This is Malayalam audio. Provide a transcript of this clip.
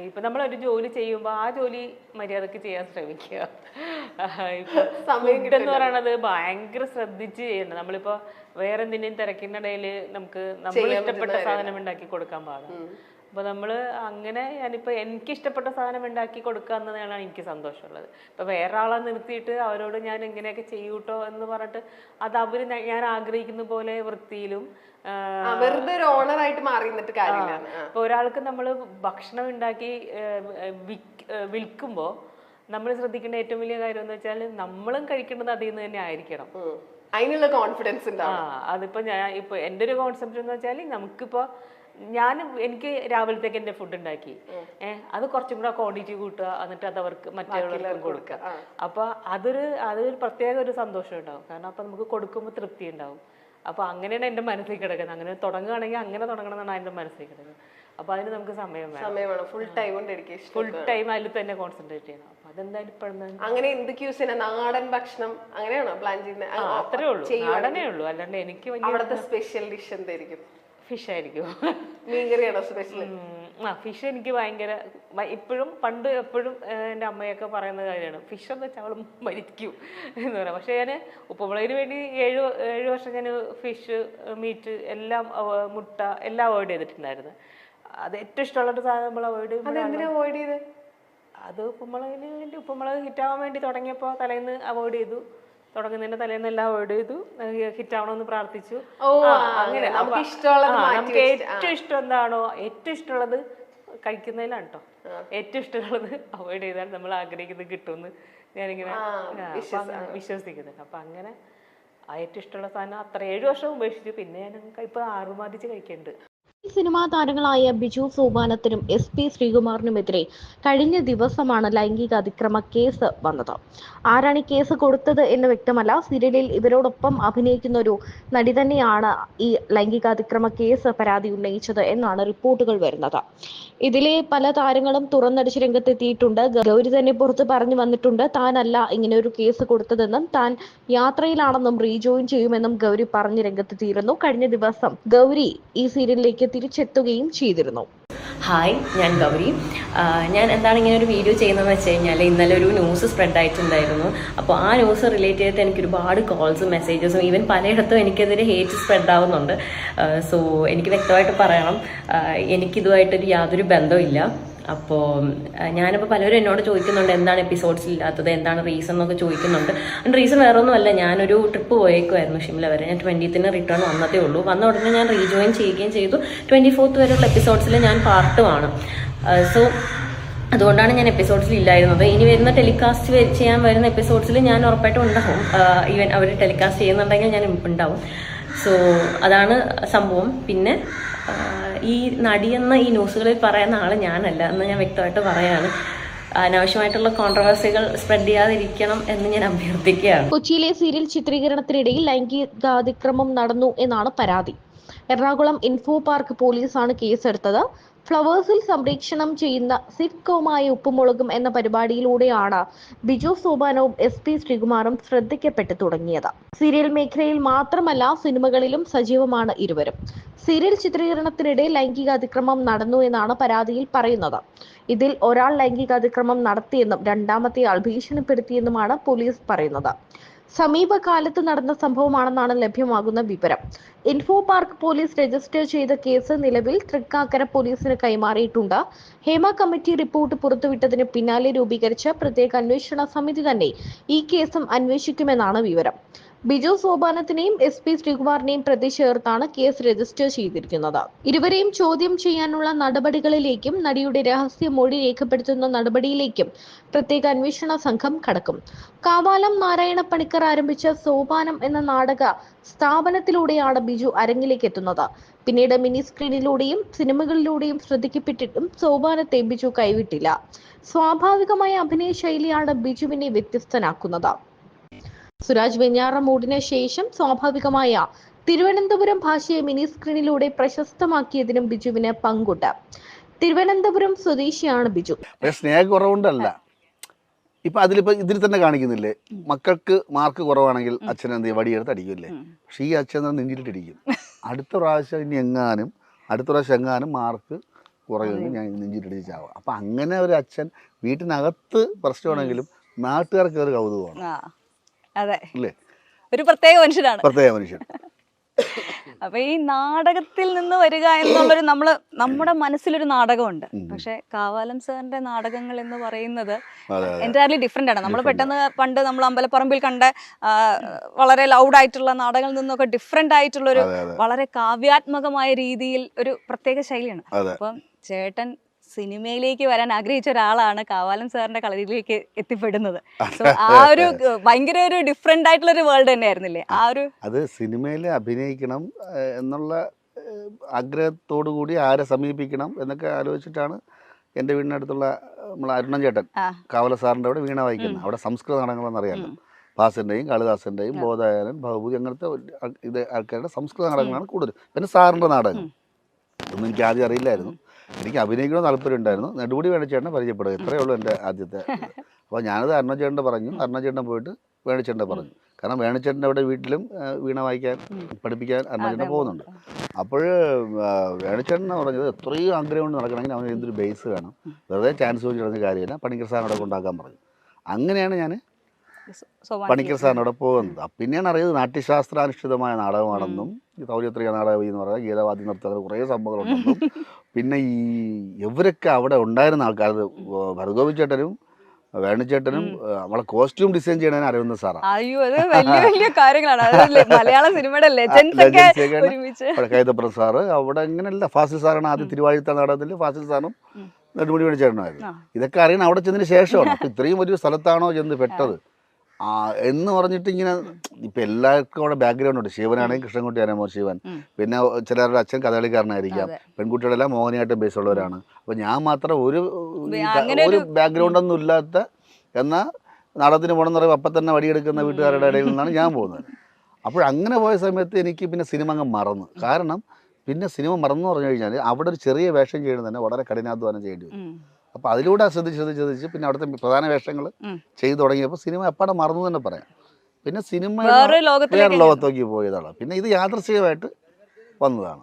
ഇപ്പൊ നമ്മളൊരു ജോലി ചെയ്യുമ്പോൾ ആ ജോലി മര്യാദക്ക് ചെയ്യാൻ ശ്രമിക്കുക. ഇപ്പൊ ഫുഡ് എന്ന് പറയണത് ഭയങ്കര ശ്രദ്ധിച്ച് ചെയ്യണം. നമ്മളിപ്പോ വേറെ എന്തിനേയും തിരക്കിനിടയിൽ നമുക്ക് നമ്മൾ ഇഷ്ടപ്പെട്ട സാധനം ഉണ്ടാക്കി കൊടുക്കാൻ പാടില്ല. അപ്പൊ നമ്മള് അങ്ങനെ ഞാനിപ്പോ എനിക്ക് ഇഷ്ടപ്പെട്ട സാധനം ഉണ്ടാക്കി കൊടുക്കുക എന്നതാണ് എനിക്ക് സന്തോഷമുള്ളത്. ഇപ്പൊ വേറെ ആളെ നിർത്തിയിട്ട് അവരോട് ഞാൻ ഇങ്ങനെയൊക്കെ ചെയ്യൂട്ടോ എന്ന് പറഞ്ഞിട്ട് അത് അവര് ഞാൻ ആഗ്രഹിക്കുന്ന പോലെ വൃത്തിയിലും വെറുതെ ഒരു ഓണറായിട്ട് മാറി നിന്നിട്ട് കാര്യമില്ല. ഇപ്പൊ ഒരാൾക്ക് നമ്മൾ ഭക്ഷണം ഉണ്ടാക്കി വിൽക്കുമ്പോ നമ്മൾ ശ്രദ്ധിക്കേണ്ട ഏറ്റവും വലിയ കാര്യം എന്ന് വെച്ചാൽ നമ്മളും കഴിക്കേണ്ടത് അതിൽ നിന്ന് തന്നെ ആയിരിക്കണം. അതിനുള്ള കോൺഫിഡൻസ് ഉണ്ടാവും. അതിപ്പോ ഇപ്പൊ എന്റെ ഒരു കോൺസെപ്റ്റ് എന്ന് വെച്ചാൽ നമുക്കിപ്പോ എനിക്ക് രാവിലത്തേക്ക് എന്റെ ഫുഡ് ഉണ്ടാക്കി അത് കുറച്ചും കൂടെ ക്വാണ്ടിറ്റി കൂട്ടുക, എന്നിട്ട് അത് അവർക്ക് മറ്റുള്ളവർക്കും കൊടുക്കുക. അപ്പൊ അതൊരു പ്രത്യേക ഒരു സന്തോഷം ഉണ്ടാവും. കാരണം അപ്പൊ നമുക്ക് കൊടുക്കുമ്പോൾ തൃപ്തി ഉണ്ടാവും. അപ്പൊ അങ്ങനെയാണ് എന്റെ മനസ്സിൽ കിടക്കുന്നത്. അങ്ങനെ തുടങ്ങുകയാണെങ്കിൽ അങ്ങനെ തുടങ്ങണം എന്നാണ് എന്റെ മനസ്സിൽ കിടക്കുന്നത്. അപ്പൊ അതിന് നമുക്ക് സമയം വേണം. ഫുൾ ടൈം അതിൽ തന്നെ കോൺസെൻട്രേറ്റ് ചെയ്യണം. അപ്പൊ അതെന്തായാലും ഇപ്പോഴും അങ്ങനെ എന്തൊക്കെ നാടൻ ഭക്ഷണം അങ്ങനെയാണോ പ്ലാൻ ചെയ്യുന്നത്? അത്രേ ഉള്ളൂ, നാടനേ ഉള്ളൂ. അല്ലാണ്ട് എനിക്ക് അവിടുത്തെ സ്പെഷ്യൽ ഡിഷ് എന്തായിരിക്കും? ഫിഷ് ആയിരിക്കും. മീൻകറിയാണോ സ്പെഷ്യൽ? ഫിഷ് എനിക്ക് ഭയങ്കര ഇപ്പോഴും പണ്ട് എപ്പോഴും എൻ്റെ അമ്മയൊക്കെ പറയുന്ന കാര്യമാണ്, ഫിഷ് എന്ന് വെച്ചാൽ അവൾ മരിക്കും എന്ന് പറയാം. പക്ഷെ ഞാൻ ഉപ്പുമുളകിന് വേണ്ടി 7 വർഷം ഞാൻ ഫിഷ്, മീറ്റ് എല്ലാം, മുട്ട എല്ലാം അവോയ്ഡ് ചെയ്തിട്ടുണ്ടായിരുന്നു. അത് ഏറ്റവും ഇഷ്ടമുള്ളൊരു സാധനം നമ്മൾ അവോയ്ഡ് ചെയ്ത് അത് ഉപ്പുമുളകിന് വേണ്ടി, ഉപ്പുമുളക് ഹിറ്റാവാൻ വേണ്ടി തുടങ്ങിയപ്പോൾ തലേന്ന് അവോയ്ഡ് ചെയ്തു. തുടങ്ങുന്നതിന്റെ തലേന്ന് എല്ലാം അവോയ്ഡ് ചെയ്തു. ഹിറ്റാവണമെന്ന് പ്രാർത്ഥിച്ചു. അങ്ങനെ നമുക്ക് ഏറ്റവും ഇഷ്ടം എന്താണോ, ഏറ്റവും ഇഷ്ടമുള്ളത് കഴിക്കുന്നതിലാണ് കേട്ടോ. ഏറ്റവും ഇഷ്ടമുള്ളത് അവോയ്ഡ് ചെയ്താൽ നമ്മൾ ആഗ്രഹിക്കുന്നത് കിട്ടുമെന്ന് ഞാനിങ്ങനെ വിശ്വസിക്കുന്നുണ്ട്. അപ്പൊ അങ്ങനെ ഏറ്റവും ഇഷ്ടമുള്ള സാധനം അത്ര 7 വർഷം ഉപേക്ഷിച്ചു. പിന്നെ ഞാൻ ഇപ്പൊ ആറുമാതിച്ച് കഴിക്കുന്നുണ്ട്. സിനിമാ താരങ്ങളായ ബിജു സോപാനത്തിനും SP ശ്രീകുമാറിനുമെതിരെ കഴിഞ്ഞ ദിവസമാണ് ലൈംഗിക അതിക്രമ കേസ് വന്നത്. ആരാണ് ഈ കേസ് കൊടുത്തത് എന്ന് വ്യക്തമല്ല. സീരിയലിൽ ഇവരോടൊപ്പം അഭിനയിക്കുന്ന ഒരു നടി തന്നെയാണ് ഈ ലൈംഗിക അതിക്രമ കേസ് പരാതി ഉന്നയിച്ചത് എന്നാണ് റിപ്പോർട്ടുകൾ വരുന്നത്. ഇതിലെ പല താരങ്ങളും തുറന്നടിച്ച് രംഗത്തെത്തിയിട്ടുണ്ട്. ഗൗരി തന്നെ പുറത്ത് പറഞ്ഞു വന്നിട്ടുണ്ട്, താനല്ല ഇങ്ങനെ ഒരു കേസ് കൊടുത്തതെന്നും താൻ യാത്രയിലാണെന്നും റീജോയിൻ ചെയ്യുമെന്നും ഗൗരി പറഞ്ഞ് രംഗത്തെത്തിയിരുന്നു. കഴിഞ്ഞ ദിവസം ഗൗരി ഈ സീരിയലിലേക്ക് തിരിച്ചെത്തുകയും ചെയ്തിരുന്നു. ഹായ്, ഞാൻ ഗൗരി. ഞാൻ എന്താണ് ഇങ്ങനെ ഒരു വീഡിയോ ചെയ്യുന്നതെന്ന് വെച്ച് കഴിഞ്ഞാൽ, ഇന്നലെ ഒരു ന്യൂസ് സ്പ്രെഡ് ആയിട്ടുണ്ടായിരുന്നു. അപ്പോൾ ആ ന്യൂസ് റിലേറ്റ് ചെയ്തിട്ട് എനിക്ക് ഒരുപാട് കോൾസും മെസ്സേജസും ഈവൻ പലയിടത്തും എനിക്കെതിരെ ഹേറ്റ് സ്പ്രെഡ് ആവുന്നുണ്ട്. സോ എനിക്ക് വ്യക്തമായിട്ട് പറയണം, എനിക്കിതുമായിട്ടൊരു യാതൊരു ബന്ധമില്ല. അപ്പോൾ ഞാനിപ്പോൾ പലരും എന്നോട് ചോദിക്കുന്നുണ്ട് എന്താണ് എപ്പിസോഡ്സ് ഇല്ലാത്തത്, എന്താണ് റീസൺ എന്നൊക്കെ ചോദിക്കുന്നുണ്ട്. അതിൻ്റെ റീസൺ വേറെ ഒന്നുമല്ല, ഞാനൊരു ട്രിപ്പ് പോയേക്കുമായിരുന്നു ഷിംല വരെ. ഞാൻ 20th റിട്ടേൺ വന്നതേ ഉള്ളൂ. വന്ന ഉടനെ ഞാൻ റീജോയിൻ ചെയ്യുകയും ചെയ്തു. 24th വരെയുള്ള എപ്പിസോഡ്സിൽ ഞാൻ പാർട്ടുമാണ്. സോ അതുകൊണ്ടാണ് ഞാൻ എപ്പിസോഡ്സിൽ ഇല്ലായിരുന്നത്. ഇനി വരുന്ന ടെലികാസ്റ്റ് ചെയ്യാൻ വരുന്ന എപ്പിസോഡ്സിൽ ഞാൻ ഉറപ്പായിട്ടും ഉണ്ടാവും. ഈവൻ അവർ ടെലികാസ്റ്റ് ചെയ്യുന്നുണ്ടെങ്കിൽ ഞാൻ ഉണ്ടാവും. സോ അതാണ് സംഭവം. പിന്നെ ഈ നടിയെന്ന ഈ ന്യൂസുകളിൽ പറയുന്ന ആൾ ഞാനല്ല എന്ന് ഞാൻ വ്യക്തമായിട്ട് പറയാണ്. അനാവശ്യമായിട്ടുള്ള കോൺട്രവേഴ്സികൾ സ്പ്രെഡ് ചെയ്യാതിരിക്കണം എന്ന് ഞാൻ അഭ്യർത്ഥിക്കുകയാണ്. കൊച്ചിയിലെ സീരിയൽ ചിത്രീകരണത്തിനിടയിൽ ലൈംഗികാതിക്രമം നടന്നു എന്നാണ് പരാതി. എറണാകുളം ഇൻഫോ പാർക്ക് പോലീസാണ് കേസെടുത്തത്. ഫ്ലവേഴ്സിൽ സംപ്രേക്ഷണം ചെയ്യുന്ന സിറ്റ്കോമായ ഉപ്പുമുളകും എന്ന പരിപാടിയിലൂടെയാണ് ബിജു സോപാനവും SP ശ്രീകുമാറും ശ്രദ്ധിക്കപ്പെട്ടു തുടങ്ങിയത്. സീരിയൽ മേഖലയിൽ മാത്രമല്ല സിനിമകളിലും സജീവമാണ് ഇരുവരും. സീരിയൽ ചിത്രീകരണത്തിനിടെ ലൈംഗിക അതിക്രമം നടന്നു എന്നാണ് പരാതിയിൽ പറയുന്നത്. ഇതിൽ ഒരാൾ ലൈംഗിക അതിക്രമം നടത്തിയെന്നും രണ്ടാമത്തെയാൾ ഭീഷണിപ്പെടുത്തിയെന്നുമാണ് പോലീസ് പറയുന്നത്. സമീപകാലത്ത് നടന്ന സംഭവമാണെന്നാണ് ലഭ്യമാകുന്ന വിവരം. ഇൻഫോ പാർക്ക് പോലീസ് രജിസ്റ്റർ ചെയ്ത കേസ് നിലവിൽ തൃക്കാക്കര പോലീസിന് കൈമാറിയിട്ടുണ്ട്. ഹേമ കമ്മിറ്റി റിപ്പോർട്ട് പുറത്തുവിട്ടതിന് പിന്നാലെ രൂപീകരിച്ച പ്രത്യേക അന്വേഷണ സമിതി തന്നെ ഈ കേസും അന്വേഷിക്കുമെന്നാണ് വിവരം. ബിജു സോപാനത്തിനെയും SP ശ്രീകുമാറിനെയും പ്രതി ചേർത്താണ് കേസ് രജിസ്റ്റർ ചെയ്തിരിക്കുന്നത്. ഇരുവരെയും ചോദ്യം ചെയ്യാനുള്ള നടപടികളിലേക്കും നടിയുടെ രഹസ്യ മൊഴി രേഖപ്പെടുത്തുന്ന നടപടിയിലേക്കും പ്രത്യേക അന്വേഷണ സംഘം കടക്കും. കാവാലം നാരായണ പണിക്കർ ആരംഭിച്ച സോപാനം എന്ന നാടക സ്ഥാപനത്തിലൂടെയാണ് ബിജു അരങ്ങിലേക്ക് എത്തുന്നത്. പിന്നീട് മിനി സ്ക്രീനിലൂടെയും സിനിമകളിലൂടെയും ശ്രദ്ധിക്കപ്പെട്ടിട്ടും സോപാനത്തെ ബിജു കൈവിട്ടില്ല. സ്വാഭാവികമായ അഭിനയ ശൈലിയാണ് ബിജുവിനെ വ്യത്യസ്തനാക്കുന്നത്. സുരാജ് വെഞ്ഞാറമൂടിന് ശേഷം സ്വാഭാവികമായ തിരുവനന്തപുരം ഭാഷയെ മിനി സ്ക്രീനിലൂടെ പ്രശസ്തമാക്കിയതിനും ബിജുവിന് പങ്കുണ്ട്. തിരുവനന്തപുരം സ്വദേശിയാണ് ബിജു. സ്നേഹക്കുറവുണ്ടല്ല, ഇപ്പൊ ഇതിൽ തന്നെ കാണിക്കുന്നില്ലേ, മക്കൾക്ക് മാർക്ക് കുറവാണെങ്കിൽ അച്ഛൻ എന്ത് വടിയെടുത്ത് അടിക്കില്ലേ. പക്ഷെ ഈ അച്ഛൻ നെഞ്ചിലിട്ടിരിക്കും. അടുത്ത പ്രാവശ്യം എങ്ങാനും മാർക്ക് പുറകെ നിന്ന് ഞാൻ നെഞ്ചിട്ടടിച്ച് ചാവുക. അപ്പം അങ്ങനെ ഒരു അച്ഛൻ വീട്ടിനകത്ത് പ്രശ്നമാണെങ്കിലും നാട്ടുകാർക്ക് ഒരു കൗതുകമാണ്. അതെ, അല്ലേ? ഒരു പ്രത്യേക മനുഷ്യനാണ്. പ്രത്യേക മനുഷ്യൻ. അപ്പൊ ഈ നാടകത്തിൽ നിന്ന് വരിക എന്നുള്ളൊരു നമ്മുടെ മനസ്സിലൊരു നാടകമുണ്ട്. പക്ഷെ കാവാലം സാറിന്റെ നാടകങ്ങൾ എന്ന് പറയുന്നത് എൻറ്റയർലി ഡിഫറെന്റ് ആണ്. നമ്മൾ പെട്ടെന്ന് പണ്ട് നമ്മൾ അമ്പലപ്പറമ്പിൽ കണ്ട വളരെ ലൗഡ് ആയിട്ടുള്ള നാടകങ്ങളിൽ നിന്നൊക്കെ ഡിഫറെന്റ് ആയിട്ടുള്ള ഒരു വളരെ കാവ്യാത്മകമായ രീതിയിൽ ഒരു പ്രത്യേക ശൈലിയാണ്. അപ്പം ചേട്ടൻ സിനിമയിലേക്ക് വരാൻ ആഗ്രഹിച്ച ഒരാളാണ് കാവാലം സാറിന്റെ കളരിയിലേക്ക് എത്തിപ്പെടുന്നത്. സോ ആ ഒരു ഭയങ്കര ഒരു ഡിഫറെന്റ് ആയിട്ടുള്ള ഒരു വേൾഡ് തന്നെയായിരുന്നില്ലേ ആ ഒരു? അത് സിനിമയിൽ അഭിനയിക്കണം എന്നുള്ള ആഗ്രഹത്തോടു കൂടി ആരെ സമീപിക്കണം എന്നൊക്കെ ആലോചിച്ചിട്ടാണ് എൻ്റെ വീടിനടുത്തുള്ള നമ്മളെ അരുണൻ ചേട്ടൻ കാവല സാറിൻ്റെ അവിടെ വീണ വായിക്കുന്നത്. അവിടെ സംസ്കൃത നാടകങ്ങളെന്ന് അറിയാമല്ലോ. ഭാസൻ്റെയും കാളിദാസൻ്റെയും ബോധായനൻ ഭവഭൂതി അങ്ങനത്തെ ഇത് ആൾക്കാരുടെ സംസ്കൃത നാടകങ്ങളാണ് കൂടുതൽ. പിന്നെ സാറിൻ്റെ നാടകം ഒന്നും എനിക്ക് ആദ്യം അറിയില്ലായിരുന്നു. എനിക്ക് അഭിനയിക്കണമെന്ന് താല്പര്യം ഉണ്ടായിരുന്നു. നെടുമുടി വേണുചേട്ടനെ പരിചയപ്പെടുക, ഇത്രയേ ഉള്ളൂ എൻ്റെ ആദ്യത്തെ. അപ്പോൾ ഞാനത് അരുണചേട്ടൻ്റെ പറഞ്ഞു. അരുണചേട്ടൻ പോയിട്ട് വേണുചേട്ടനെ പറഞ്ഞു. കാരണം വേണുചേട്ടൻ്റെ അവിടെ വീട്ടിലും വീണ വായിക്കാൻ പഠിപ്പിക്കാൻ അരുണചേട്ടൻ പോകുന്നുണ്ട്. അപ്പോൾ വേണുചേട്ടനെ പറഞ്ഞത് എത്രയും ആഗ്രഹം കൊണ്ട് നടക്കണമെങ്കിൽ അവന് എന്തൊരു ബേസ് വേണം, വെറുതെ ചാൻസ് ചോദിച്ചു നടന്ന കാര്യമില്ല, പണിക്കർ സാറിനോടെ കൊണ്ടാക്കാൻ പറഞ്ഞു. അങ്ങനെയാണ് ഞാൻ പണിക്കർ സാറിനോടെ പോകുന്നത്. പിന്നെയാണ് അറിയുന്നത് നാട്യശാസ്ത്രാനുഷ്ഠിതമായ നാടകമാണെന്നും തൗര്യത്രിക നാടകം എന്ന് പറയുന്നത് ഗീതവാദ്യ നൃത്തങ്ങൾ കുറേ സംഭവങ്ങളുണ്ടെന്നും പിന്നെ ഈ ഇവരൊക്കെ അവിടെ ഉണ്ടായിരുന്ന ആൾക്കാർ ഭരതഗോപി ചേട്ടനും വേണുചേട്ടനും നമ്മളെ കോസ്റ്റ്യൂം ഡിസൈൻ ചെയ്യണതിന് അരവിന്ദ് സാറാണ്. അയ്യോ, അത് വലിയ വലിയ കാര്യങ്ങളാണ്. മലയാള സിനിമയുടെ കൈതപ്രത് സാറ് അവിടെ ഇങ്ങനെയല്ല. ഫാസിൽ സാറാണ് ആദ്യം തിരുവാഴിത്ത നാടകത്തിൽ ഫാസിൽ സാറും നെടുമുടി വേണുചേട്ടനായിരുന്നു. ഇതൊക്കെ അറിയണം അവിടെ ചെന്നതിന് ശേഷമാണ്. അപ്പം ഇത്രയും വലിയ സ്ഥലത്താണോ ചെന്ന് പെട്ടത് എന്ന് പറഞ്ഞിട്ട് ഇങ്ങനെ ഇപ്പം എല്ലാവർക്കും അവിടെ ബാക്ക്ഗ്രൗണ്ട് ഉണ്ട്. ശിവനാണെങ്കിൽ കൃഷ്ണൻകുട്ടി അനമോ ശിവൻ, പിന്നെ ചിലരുടെ അച്ഛൻ കഥകളിക്കാരനായിരിക്കാം, പെൺകുട്ടികളെല്ലാം മോഹിനിയാട്ടം ബേസുള്ളവരാണ്. അപ്പം ഞാൻ മാത്രം ഒരു ബാക്ക്ഗ്രൗണ്ടൊന്നും ഇല്ലാത്ത എന്നാൽ നാടകത്തിന് പോകണമെന്ന് പറയുമ്പോൾ അപ്പം തന്നെ വടിയെടുക്കുന്ന വീട്ടുകാരുടെ ഇടയിൽ നിന്നാണ് ഞാൻ പോകുന്നത്. അപ്പോഴങ്ങനെ പോയ സമയത്ത് എനിക്ക് പിന്നെ സിനിമ അങ്ങ് മറന്നു. കാരണം പിന്നെ സിനിമ മറന്നു പറഞ്ഞു കഴിഞ്ഞാൽ അവിടെ ഒരു ചെറിയ വേഷം ചെയ്യുന്നത് തന്നെ വളരെ കഠിനാധ്വാനം ചെയ്യേണ്ടി വരും. അപ്പോൾ അതിലൂടെ ശ്രദ്ധിച്ച് പിന്നെ അവിടുത്തെ പ്രധാന വേഷങ്ങൾ ചെയ്തു തുടങ്ങിയപ്പോൾ സിനിമ എപ്പാടെ മറന്നു തന്നെ പറയാം. പിന്നെ സിനിമ വേറെ ലോകത്തേക്ക് പോയതാണ്. പിന്നെ ഇത് യാദൃശ്ചികമായിട്ട് വന്നതാണ്.